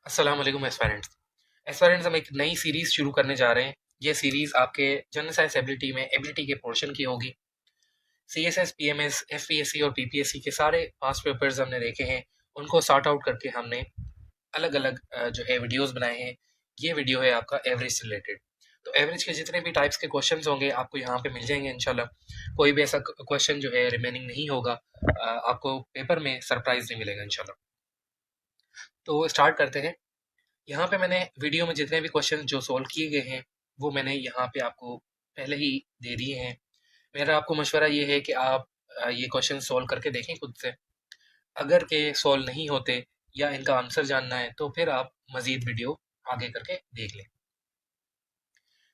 अस्सलाम वालेकुम एस्पायरेंट्स हम एक नई सीरीज़ शुरू करने जा रहे हैं। ये सीरीज़ आपके जनरल साइंस एबिलिटी में एबिलिटी के पोर्शन की होगी। CSS, PMS, FPSC और PPSC के सारे पास्ट पेपर्स हमने देखे हैं, उनको सॉर्ट आउट करके हमने अलग अलग जो है वीडियोस बनाए हैं। ये वीडियो है आपका एवरेज से रिलेटेड। तो एवरेज के जितने भी टाइप्स के क्वेश्चंस होंगे आपको यहाँ पे मिल जाएंगे इंशाल्लाह। कोई भी ऐसा क्वेश्चन जो है रिमेनिंग नहीं होगा, आपको पेपर में सरप्राइज नहीं मिलेगा इंशाल्लाह। तो स्टार्ट करते हैं। यहाँ पे मैंने वीडियो में जितने भी क्वेश्चन जो सोल्व किए गए हैं वो मैंने यहाँ पे आपको पहले ही दे दिए हैं। मेरा आपको मशवरा ये है कि आप ये क्वेश्चन सोल्व करके देखें खुद से। अगर के सोल्व नहीं होते या इनका आंसर जानना है तो फिर आप मज़ीद वीडियो आगे करके देख लें।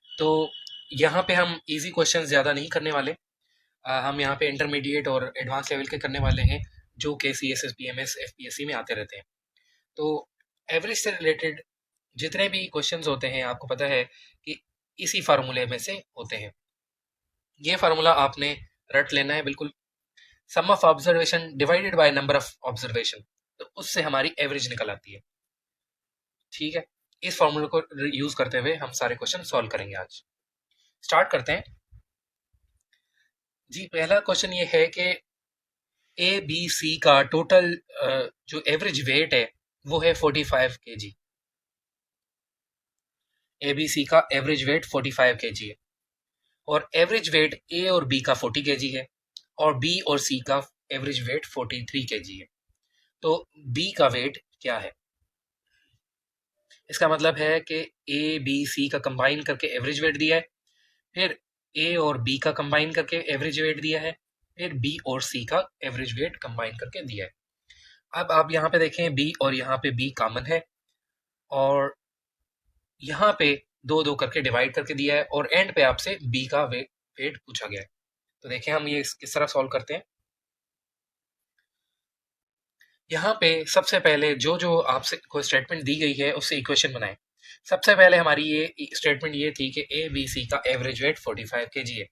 तो यहाँ पे हम इजी क्वेश्चन ज़्यादा नहीं करने वाले, हम यहाँ पे इंटरमीडिएट और एडवांस लेवल के करने वाले हैं जो कि CSS, PMS, FPSC में आते रहते हैं। तो एवरेज से रिलेटेड जितने भी क्वेश्चंस होते हैं आपको पता है कि इसी फार्मूले में से होते हैं। ये फार्मूला आपने रट लेना है बिल्कुल। Sum of observation divided by number of observation, तो उससे हमारी एवरेज निकल आती है। ठीक है, इस फार्मूले को यूज करते हुए हम सारे क्वेश्चन सॉल्व करेंगे आज। स्टार्ट करते हैं जी। पहला क्वेश्चन ये है कि ABC का टोटल जो एवरेज वेट है वो है 45 kg। ABC का एवरेज वेट 45 kg है और एवरेज वेट A और B का 40 kg है और B और C का एवरेज वेट 43 kg है। तो B का वेट क्या है? इसका मतलब है कि A, B, C का कंबाइन करके एवरेज वेट दिया है, फिर A और B का कंबाइन करके एवरेज वेट दिया है, फिर B और C का एवरेज वेट कंबाइन करके दिया है। अब आप यहाँ पे देखें B और यहाँ पे B कॉमन है और यहाँ पे दो दो करके डिवाइड करके दिया है और एंड पे आपसे B का वेट पूछा गया है। तो देखें हम ये किस तरह सॉल्व करते हैं। यहाँ पे सबसे पहले जो जो आपसे कोई स्टेटमेंट दी गई है उससे इक्वेशन बनाएं। सबसे पहले हमारी ये स्टेटमेंट ये थी कि ABC का एवरेज वेट 45 kg है।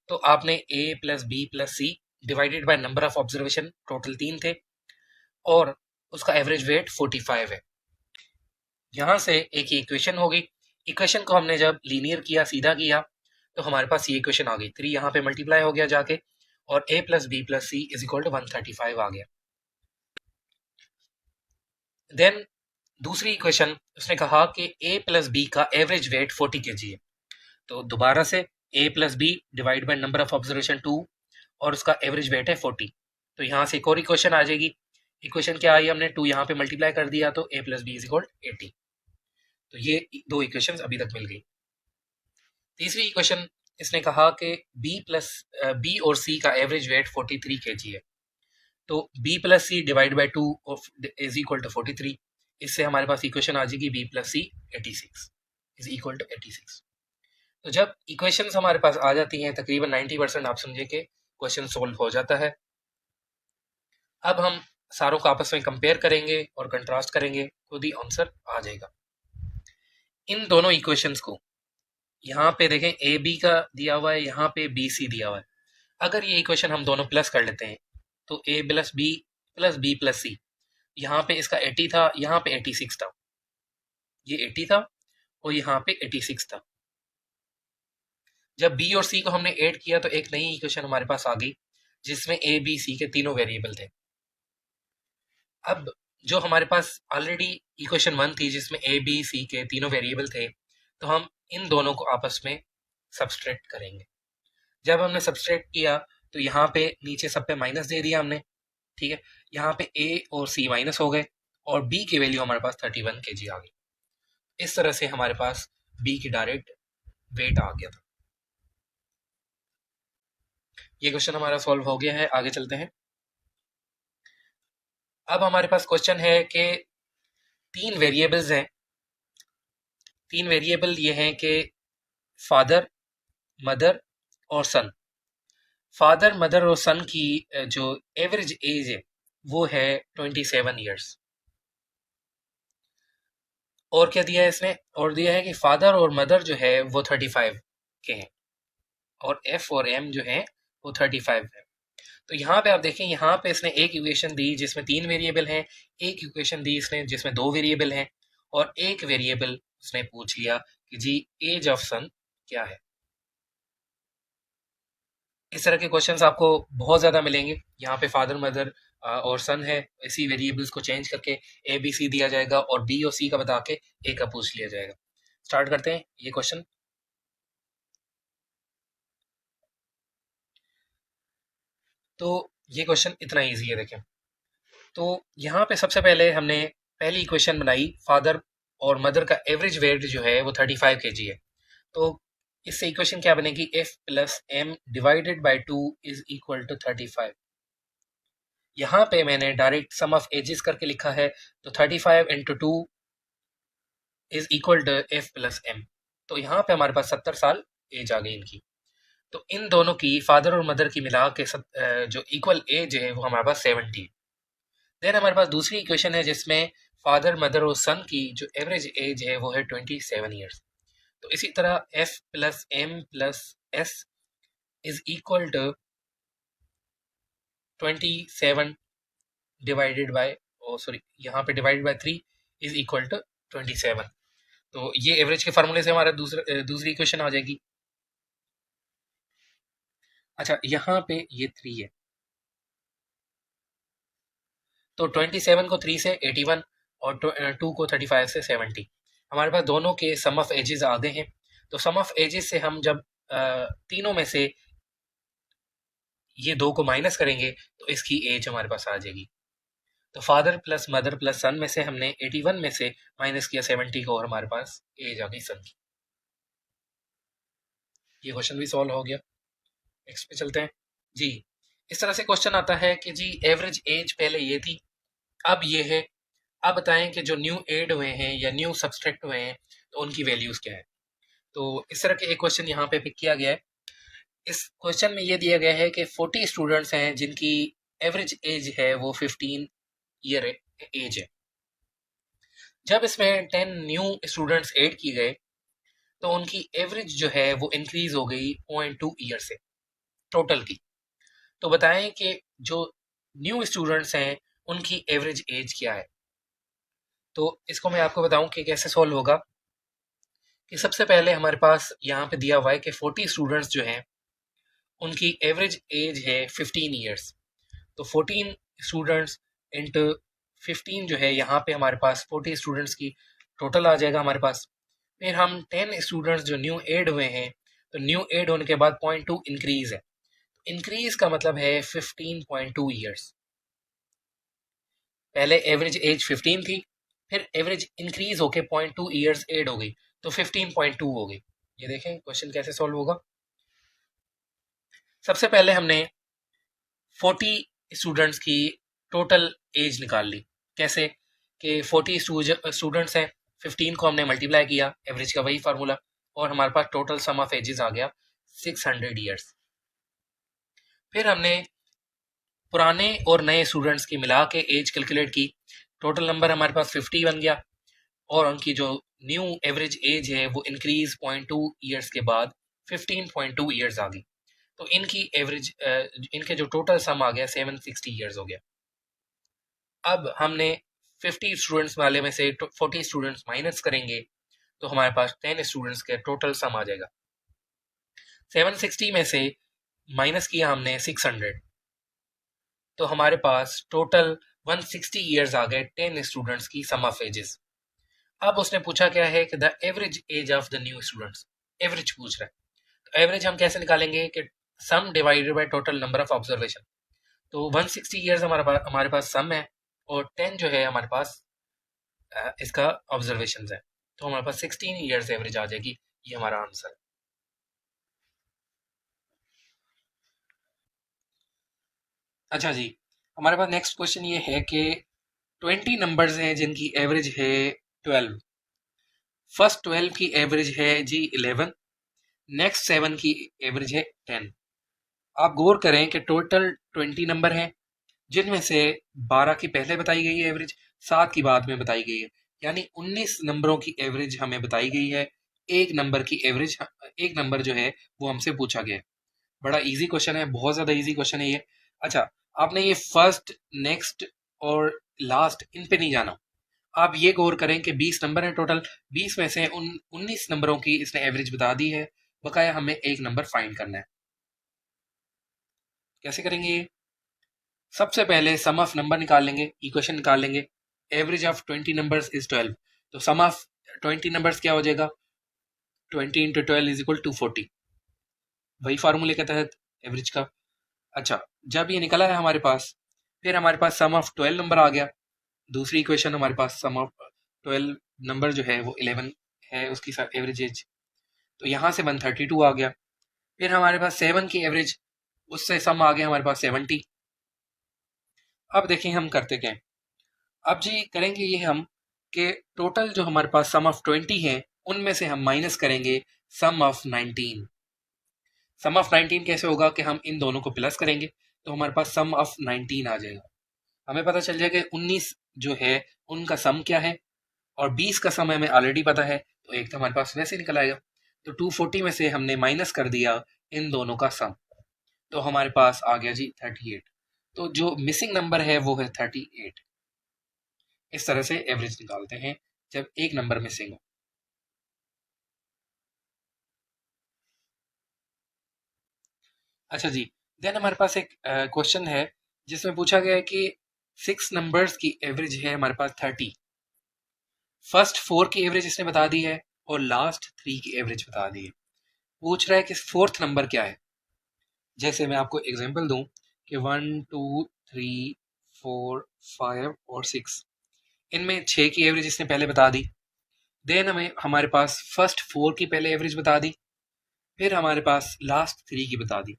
तो आपने A plus B plus C divided by number of observation, total 3 थे और उसका एवरेज वेट 45 है। यहाँ से एक इक्वेशन होगी। इक्वेशन को हमने जब लीनियर किया, सीधा किया, तो हमारे पास ये इक्वेशन आ गई। 3 यहाँ पे मल्टीप्लाई हो गया जाके और A plus B plus C is equal to 135 आ गया। देन दूसरी इक्वेशन उसने कहा कि A प्लस B का एवरेज वेट 40 kg है। तो दोबारा से A plus B divide by number of observation 2 और उसका एवरेज वेट है 40। तो यहाँ से एक और इक्वेशन आ जाएगी। इक्वेशन क्या आई, हमने 2 यहाँ पे मल्टीप्लाई कर दिया तो A plus B is equal 80। तो ये दो इक्वेशंस अभी तक मिल गई। तीसरी इक्वेशन इसने कहा कि B और C का एवरेज वेट 43 kg है। तो B plus C divide by 2 is equal to 43। इससे हमारे पास इक्वेशन आ जाएगी B plus C 86 is equal to 86। तो जब इक्वेशंस हमारे पास आ जाती हैं तकरीबन 90% आप समझे कि क्वेश्चन सोल्व हो जाता है। अब हम सारों को आपस में कंपेयर करेंगे और कंट्रास्ट करेंगे, खुद ही आंसर आ जाएगा। इन दोनों इक्वेशंस को यहाँ पे देखें, ए बी का दिया हुआ है, यहाँ पे बी सी दिया हुआ है। अगर ये इक्वेशन हम दोनों प्लस कर लेते हैं तो A प्लस B प्लस सी, यहाँ पे इसका 80 था, यहाँ पे 86 था। ये 80 था और यहाँ पे 86 था। जब B और C को हमने ऐड किया तो एक नई इक्वेशन हमारे पास आ गई जिसमें A, B, C के तीनों वेरिएबल थे। अब जो हमारे पास ऑलरेडी इक्वेशन 1 थी जिसमें A, B, C के तीनों वेरिएबल थे, तो हम इन दोनों को आपस में सब्सट्रैक्ट करेंगे। जब हमने सब्सट्रैक्ट किया तो यहाँ पे नीचे सब पे माइनस दे दिया हमने। ठीक है, यहाँ पे A और C माइनस हो गए और B की वैल्यू हमारे पास 31 kg आ गई। इस तरह से हमारे पास B की डायरेक्ट वेट आ गया था। ये क्वेश्चन हमारा सॉल्व हो गया है। आगे चलते हैं। अब हमारे पास क्वेश्चन है कि 3 वेरिएबल्स हैं। 3 वेरिएबल ये हैं कि फादर, मदर और सन। फादर, मदर और सन की जो एवरेज एज है वो है 27 ईयर्स। और क्या दिया है इसने, और दिया है कि फादर और मदर जो है वो 35 के हैं और F और M जो है वो 35 है। तो यहाँ पे आप देखें, यहाँ पे इसने एक इक्वेशन दी जिसमें 3 वेरिएबल हैं, एक इक्वेशन दी इसने जिसमें 2 वेरिएबल हैं और एक वेरिएबल उसने पूछ लिया कि जी एज ऑफ सन क्या है। इस तरह के क्वेश्चंस आपको बहुत ज़्यादा मिलेंगे। यहाँ पे फादर मदर और सन है, इसी वेरिएबल्स को चेंज करके ए बी सी दिया जाएगा और बी और सी का बता के ए का पूछ लिया जाएगा। स्टार्ट करते हैं ये क्वेश्चन। तो ये क्वेश्चन इतना इजी है, देखें। तो यहाँ पे सबसे पहले हमने पहली इक्वेशन बनाई, फादर और मदर का एवरेज वेट जो है वो 35 kg है। तो इससे इक्वेशन क्या बनेगी, F plus M divided by 2 is equal to 35। यहाँ पे मैंने डायरेक्ट सम ऑफ एजेस करके लिखा है, तो 35 into 2 is equal to F plus M. तो यहाँ पे हमारे पास 70 साल एज आ गई इनकी। तो इन दोनों की, फादर और मदर की मिला के जो इक्वल एज है वो हमारे पास 70। देन हमारे पास दूसरी इक्वेशन है जिसमें फादर मदर और सन की जो एवरेज एज है वो है 27 ईयर्स। तो इसी तरह F plus M plus S is equal to 27 divided by, sorry यहाँ पे divided by 3 is equal to 27। तो ये एवरेज के फार्मूले से हमारा दूसरी इक्वेशन आ जाएगी। अच्छा, यहाँ पे ये 3 है, तो 27 को 3 से 81 और 2 को 35 से 70। हमारे पास दोनों के सम ऑफ एजेस आ गए हैं। तो सम ऑफ एजेस से हम जब तीनों में से ये 2 को माइनस करेंगे तो इसकी एज हमारे पास आ जाएगी। तो फादर प्लस मदर प्लस सन में से हमने 81 में से माइनस किया 70 को और हमारे पास एज आ गई सन की। ये क्वेश्चन भी सॉल्व हो गया। नेक्स्ट पे चलते हैं जी। इस तरह से क्वेश्चन आता है कि जी एवरेज एज पहले ये थी, अब ये है, अब बताएं कि जो न्यू एड हुए हैं या न्यू सब्सट्रैक्ट हुए हैं तो उनकी वैल्यूज क्या है। तो इस तरह के एक क्वेश्चन यहाँ पे पिक किया गया है। इस क्वेश्चन में ये दिया गया है कि 40 स्टूडेंट्स हैं जिनकी एवरेज एज है वो 15 ईयर एज है। जब इसमें 10 न्यू स्टूडेंट्स ऐड किए गए तो उनकी एवरेज जो है वो इंक्रीज हो गई 0.2 ईयर से टोटल की। तो बताएं कि जो न्यू स्टूडेंट्स हैं उनकी एवरेज एज क्या है। तो इसको मैं आपको बताऊं कि कैसे सॉल्व होगा। कि सबसे पहले हमारे पास यहाँ पे दिया हुआ है कि 40 स्टूडेंट्स जो हैं उनकी एवरेज एज है 15 ईयर्स। तो 14 स्टूडेंट्स इंटू 15 जो है, यहाँ पे हमारे पास 40 स्टूडेंट्स की टोटल आ जाएगा हमारे पास। फिर हम 10 स्टूडेंट्स जो न्यू एड हुए हैं, तो न्यू एड होने के बाद 0.2 इंक्रीज है। इंक्रीज का मतलब है 15.2 ईयर्स। पहले एवरेज एज 15 थी, फिर एवरेज इंक्रीज होके 0.2 ईयर्स एड हो गई, तो 15.2 हो गई। ये देखें क्वेश्चन कैसे सॉल्व होगा। सबसे पहले हमने 40 स्टूडेंट्स की टोटल एज निकाल ली। कैसे कि 40 स्टूडेंट्स हैं, 15 को हमने मल्टीप्लाई किया, एवरेज का वही फार्मूला, और हमारे पास टोटल सम ऑफ एजेस आ गया 600 ईयर्स। फिर हमने पुराने और नए स्टूडेंट्स की मिला के एज कैलकुलेट की, टोटल नंबर हमारे पास 50 बन गया, और उनकी जो न्यू एवरेज एज है वो इंक्रीज 0.2 ईयर्स के बाद 15.2 ईयर्स आ गई। तो इनकी एवरेज, इनके जो टोटल सम आ गया 760 ईयर्स हो गया। अब हमने 50 स्टूडेंट्स वाले में से 40 स्टूडेंट्स माइनस करेंगे तो हमारे पास 10 स्टूडेंट्स के टोटल सम आ जाएगा। 760 में से माइनस किया हमने 600, तो हमारे पास टोटल 160 ईयर्स आ गए 10 स्टूडेंट्स की सम ऑफ एजेस। अब उसने पूछा क्या है कि the average age of the new students, average पूछ रहा है। तो एवरेज हम कैसे निकालेंगे कि सम divided by total number of observation. तो 160 ईयर्स हमारे पास सम है, और 10 जो है हमारे पास इसका ऑब्जर्वेशन है, तो हमारे पास 16 ईयर्स एवरेज आ जाएगी। ये हमारा आंसर है। अच्छा जी, हमारे पास नेक्स्ट क्वेश्चन ये है कि 20 नंबर्स हैं जिनकी एवरेज है 12। फर्स्ट 12 की एवरेज है जी 11, नेक्स्ट 7 की एवरेज है 10। आप गौर करें कि टोटल 20 नंबर हैं जिनमें से 12 की पहले बताई गई है एवरेज, 7 की बाद में बताई गई है, यानी 19 नंबरों की एवरेज हमें बताई गई है। एक नंबर की एवरेज, एक नंबर जो है वो हमसे पूछा गया है। बड़ा इजी क्वेश्चन है, बहुत ज़्यादा इजी क्वेश्चन है ये। अच्छा, आपने ये फर्स्ट, नेक्स्ट और लास्ट इन पे नहीं जाना, आप ये गौर करें कि 20 नंबर हैं टोटल, 20 में से उन 19 नंबरों की इसने एवरेज बता दी है, बकाया हमें एक नंबर फाइंड करना है। कैसे करेंगे ये? सबसे पहले सम ऑफ नंबर निकाल लेंगे, इक्वेशन निकाल लेंगे। एवरेज ऑफ 20 नंबर्स इज 12, तो सम ऑफ 20 नंबर्स क्या हो जाएगा? 20 इंटू 12 इज इक्वल टू 40, वही फार्मूले के तहत एवरेज का। अच्छा, जब ये निकला है हमारे पास, फिर हमारे पास सम ऑफ 12 नंबर आ गया। दूसरी इक्वेशन हमारे पास सम ऑफ 12 नंबर जो है वो 11 है, उसकी एवरेज एज, तो यहाँ से 132 आ गया। फिर हमारे पास 7 की एवरेज, उससे सम आ गया हमारे पास 70। अब देखें हम करते क्या हैं। अब जी करेंगे ये हम कि टोटल जो हमारे पास सम ऑफ 20 है उनमें से हम माइनस करेंगे सम ऑफ 19। सम ऑफ 19 कैसे होगा कि हम इन दोनों को प्लस करेंगे तो हमारे पास सम ऑफ 19 आ जाएगा। हमें पता चल जाएगा 19 जो है उनका सम क्या है, और 20 का सम हमें ऑलरेडी पता है, तो एक तो हमारे पास वैसे निकल आएगा। तो 240 में से हमने माइनस कर दिया इन दोनों का सम, तो हमारे पास आ गया जी 38। तो जो मिसिंग नंबर है वो है 38। इस तरह से एवरेज निकालते हैं जब एक नंबर मिसिंग हो। अच्छा जी, देन हमारे पास एक क्वेश्चन है जिसमें पूछा गया है कि 6 नंबर्स की एवरेज है हमारे पास 30। फर्स्ट 4 की एवरेज इसने बता दी है और लास्ट 3 की एवरेज बता दी है। पूछ रहा है कि फोर्थ नंबर क्या है। जैसे मैं आपको एग्जांपल दूं कि 1 2 3 4 5 और 6, इनमें 6 की एवरेज इसने पहले बता दी। देन हमें हमारे पास फर्स्ट 4 की पहले एवरेज बता दी, फिर हमारे पास लास्ट 3 की बता दी।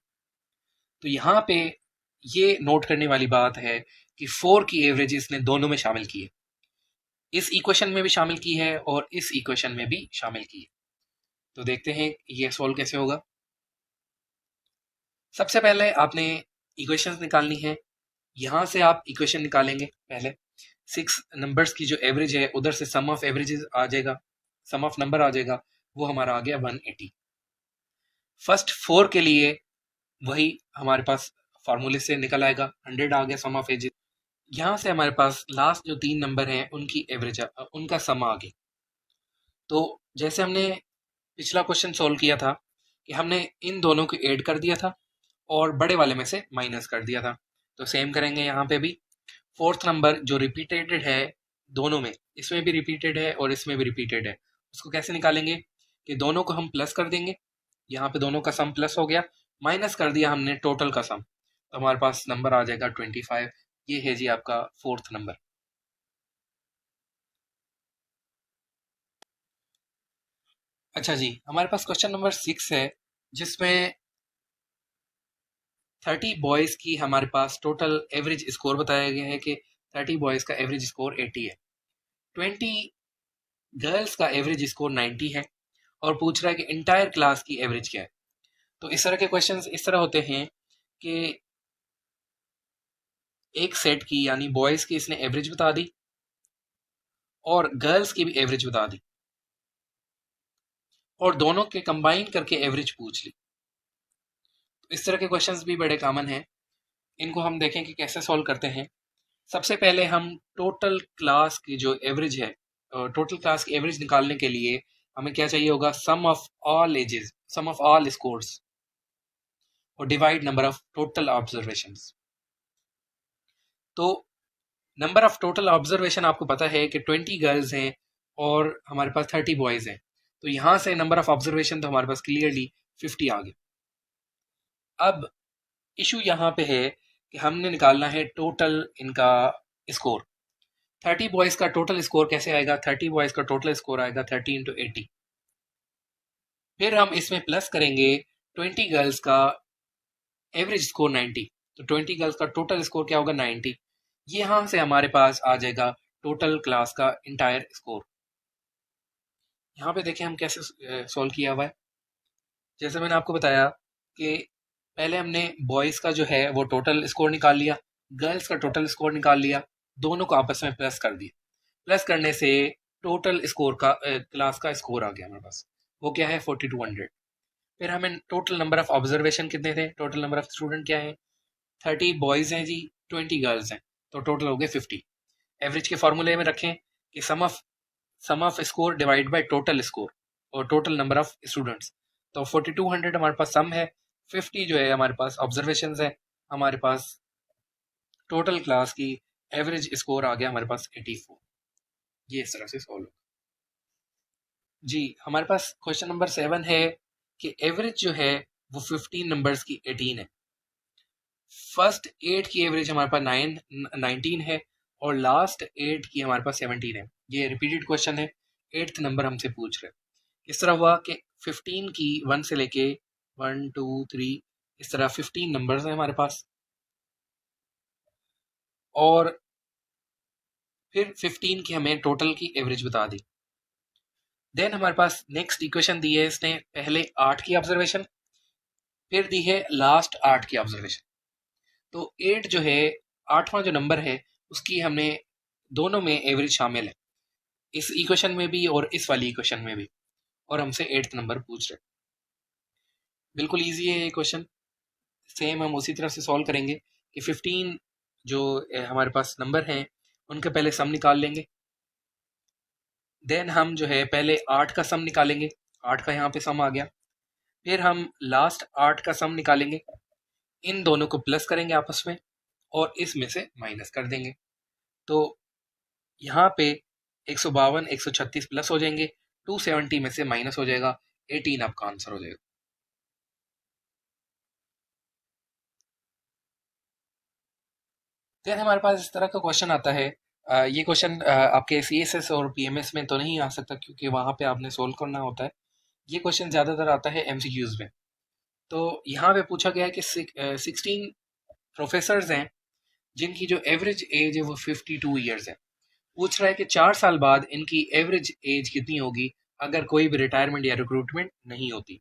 तो यहाँ पे ये नोट करने वाली बात है कि 4 की एवरेज इसने दोनों में शामिल की है, इस इक्वेशन में भी शामिल की है और इस इक्वेशन में भी शामिल की है। तो देखते हैं ये सॉल्व कैसे होगा। सबसे पहले आपने इक्वेशंस निकालनी है। यहां से आप इक्वेशन निकालेंगे पहले। 6 नंबर्स की जो एवरेज है उधर से सम ऑफ एवरेजेस आ जाएगा, सम ऑफ नंबर आ जाएगा, वो हमारा आ गया 180। फर्स्ट 4 के लिए वही हमारे पास फार्मूले से निकल आएगा, 100 आ गया सम ऑफ एजेस। यहाँ से हमारे पास लास्ट जो 3 नंबर हैं उनकी एवरेज, उनका सम आ गया। तो जैसे हमने पिछला क्वेश्चन सॉल्व किया था कि हमने इन दोनों को ऐड कर दिया था और बड़े वाले में से माइनस कर दिया था, तो सेम करेंगे यहाँ पे भी। फोर्थ नंबर जो रिपीटेड है दोनों में, इसमें भी रिपीटेड है और इसमें भी रिपीटेड है, उसको कैसे निकालेंगे कि दोनों को हम प्लस कर देंगे। यहाँ पे दोनों का सम प्लस हो गया, माइनस कर दिया हमने टोटल का सम, तो हमारे पास नंबर आ जाएगा 25। ये है जी आपका फोर्थ नंबर। अच्छा जी, हमारे पास क्वेश्चन नंबर 6 है जिसमें 30 बॉयज़ की हमारे पास टोटल एवरेज स्कोर बताया गया है कि 30 बॉयज़ का एवरेज स्कोर 80 है, 20 गर्ल्स का एवरेज स्कोर 90 है, और पूछ रहा है कि इंटायर क्लास की एवरेज क्या है। तो इस तरह के क्वेश्चंस इस तरह होते हैं कि एक सेट की यानी बॉयज़ की इसने एवरेज बता दी और गर्ल्स की भी एवरेज बता दी और दोनों के कंबाइन करके एवरेज पूछ ली। तो इस तरह के क्वेश्चंस भी बड़े कॉमन हैं, इनको हम देखें कि कैसे सॉल्व करते हैं। सबसे पहले हम टोटल क्लास की जो एवरेज है, टोटल क्लास की एवरेज निकालने के लिए हमें क्या चाहिए होगा, sum of all ages, sum of all scores और divide number of total observations. तो नंबर ऑफ टोटल ऑब्जर्वेशन आपको पता है कि 20 गर्ल्स हैं और हमारे पास 30 बॉयज हैं, तो यहां से नंबर ऑफ ऑब्जर्वेशन तो हमारे पास क्लियरली 50 आ गया। अब इशू यहाँ पे है कि हमने निकालना है टोटल इनका स्कोर। 30 बॉयज का टोटल स्कोर कैसे आएगा, 30 बॉयज का टोटल स्कोर आएगा 30 इंटू 80, फिर हम इसमें प्लस करेंगे 20 गर्ल्स का एवरेज स्कोर 90, तो 20 गर्ल्स का टोटल स्कोर क्या होगा 90। यहां से हमारे पास आ जाएगा टोटल क्लास का इंटायर स्कोर। यहाँ पे देखें हम कैसे सॉल्व किया हुआ है। जैसे मैंने आपको बताया कि पहले हमने बॉयज का जो है वो टोटल स्कोर निकाल लिया, गर्ल्स का टोटल स्कोर निकाल लिया, दोनों को आपस में प्लस कर दिया। प्लस करने से टोटल स्कोर का क्लास का स्कोर आ गया हमारे पास, वो क्या है 4200। फिर हमें टोटल नंबर ऑफ ऑब्जर्वेशन कितने थे, टोटल नंबर ऑफ स्टूडेंट क्या है, 30 बॉयज हैं जी, 20 गर्ल्स हैं, तो टोटल हो गए 50। एवरेज के फॉर्मूले में रखें कि sum of score divide by total score और टोटल नंबर ऑफ स्टूडेंट्स। तो 4200 हमारे पास सम है, 50 जो है हमारे पास ऑब्जर्वेशंस है, हमारे पास टोटल क्लास की एवरेज स्कोर आ गया हमारे पास 84। ये इस तरह से सॉल्व जी। हमारे पास क्वेश्चन नंबर 7 है कि एवरेज जो है वो 15 नंबर्स की 18 है। फर्स्ट 8 की एवरेज हमारे पास 19 है और लास्ट 8 की हमारे पास 17 है। ये रिपीटेड क्वेश्चन है, 8th नंबर हमसे पूछ रहे हैं। इस तरह हुआ कि 15 की 1 से लेके 1 2 3 इस तरह 15 नंबर्स हैं हमारे पास, और फिर 15 की हमें टोटल की एवरेज बता दी। देन हमारे पास नेक्स्ट इक्वेशन दी है इसने, पहले 8 की ऑब्जर्वेशन, फिर दी है लास्ट 8 की ऑब्जर्वेशन। तो 8 जो है 8वां जो नंबर है उसकी हमने दोनों में एवरेज शामिल है, इस इक्वेशन में भी और इस वाली इक्वेशन में भी, और हमसे 8th नंबर पूछ रहे। बिल्कुल इजी है ये क्वेश्चन, सेम हम उसी तरह से सॉल्व करेंगे कि 15 जो हमारे पास नंबर हैं उनके पहले सम निकाल लेंगे। देन हम जो है पहले 8 का सम निकालेंगे, 8 का यहाँ पे सम आ गया। फिर हम लास्ट 8 का सम निकालेंगे, इन दोनों को प्लस करेंगे आपस में और इसमें से माइनस कर देंगे। तो यहाँ पे 152 136 प्लस हो जाएंगे, 270 में से माइनस हो जाएगा, 18 आपका आंसर हो जाएगा। फिर हमारे पास इस तरह का क्वेश्चन आता है, ये क्वेश्चन आपके CSS और PMS में तो नहीं आ सकता क्योंकि वहाँ पे आपने सोल्व करना होता है। ये क्वेश्चन ज़्यादातर आता है MCQs में। तो यहाँ पे पूछा गया है कि 16 प्रोफेसर्स हैं जिनकी जो एवरेज एज है वो 52 ईयर्स है। पूछ रहा है कि 4 साल बाद इनकी एवरेज एज कितनी होगी अगर कोई भी रिटायरमेंट या रिक्रूटमेंट नहीं होती।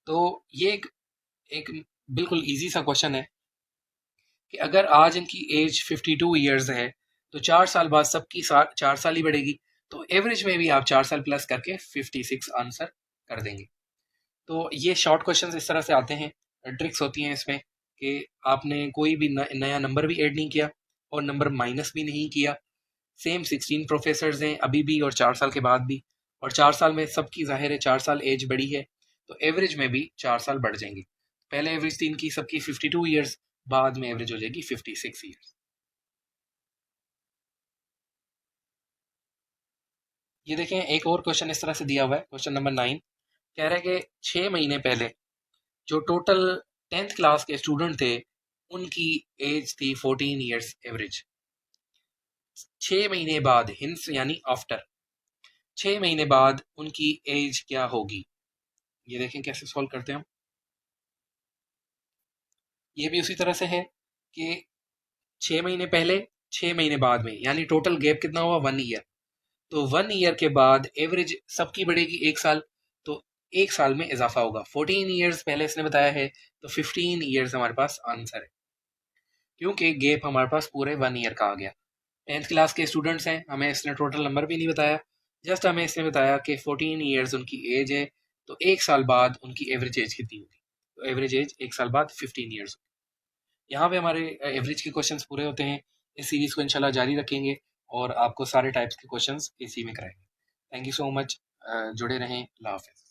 तो ये एक बिल्कुल इजी सा क्वेश्चन है कि अगर आज इनकी एज 52 ईयर्स है तो 4 साल बाद सबकी 4 साल ही बढ़ेगी, तो एवरेज में भी आप 4 साल प्लस करके 56 आंसर कर देंगे। तो ये शॉर्ट क्वेश्चंस इस तरह से आते हैं, ट्रिक्स होती हैं इसमें कि आपने कोई भी नया नंबर भी ऐड नहीं किया और नंबर माइनस भी नहीं किया। सेम 16 प्रोफेसर्स हैं अभी भी और 4 साल के बाद भी, और 4 साल में सबकी जाहिर है 4 साल एज बढ़ी है तो एवरेज में भी 4 साल बढ़ जाएंगे। पहले एवरेज थी इनकी सबकी 52 ईयर्स, बाद में एवरेज हो जाएगी 56 ईयर्स। ये देखें एक और क्वेश्चन इस तरह से दिया हुआ है, क्वेश्चन नंबर 9 कह रहा है कि 6 महीने पहले जो टोटल 10th क्लास के स्टूडेंट थे उनकी एज थी 14 ईयर्स एवरेज। 6 महीने बाद, हिंस यानी आफ्टर 6 महीने बाद उनकी एज क्या होगी। ये देखें कैसे सॉल्व करते हैं हम। ये भी उसी तरह से है कि 6 महीने पहले 6 महीने बाद में, यानी टोटल गैप कितना हुआ 1 ईयर। तो 1 ईयर के बाद एवरेज सबकी बढ़ेगी 1 साल, तो 1 साल में इजाफा होगा। 14 ईयर्स पहले इसने बताया है तो 15 ईयर्स हमारे पास आंसर है, क्योंकि गैप हमारे पास पूरे 1 ईयर का आ गया। 10th क्लास के स्टूडेंट्स हैं, हमें इसने टोटल नंबर भी नहीं बताया, जस्ट हमें इसने बताया कि 14 ईयर्स उनकी एज है, तो 1 साल बाद उनकी एवरेज एज कितनी होगी। तो एवरेज एज 1 साल बाद 15 ईयर्स। यहाँ पे हमारे एवरेज के क्वेश्चंस पूरे होते हैं। इस सीरीज को इंशाल्लाह जारी रखेंगे और आपको सारे टाइप्स के क्वेश्चंस इसी में कराएंगे। थैंक यू सो मच, जुड़े रहें। अल्लाह हाफिज़।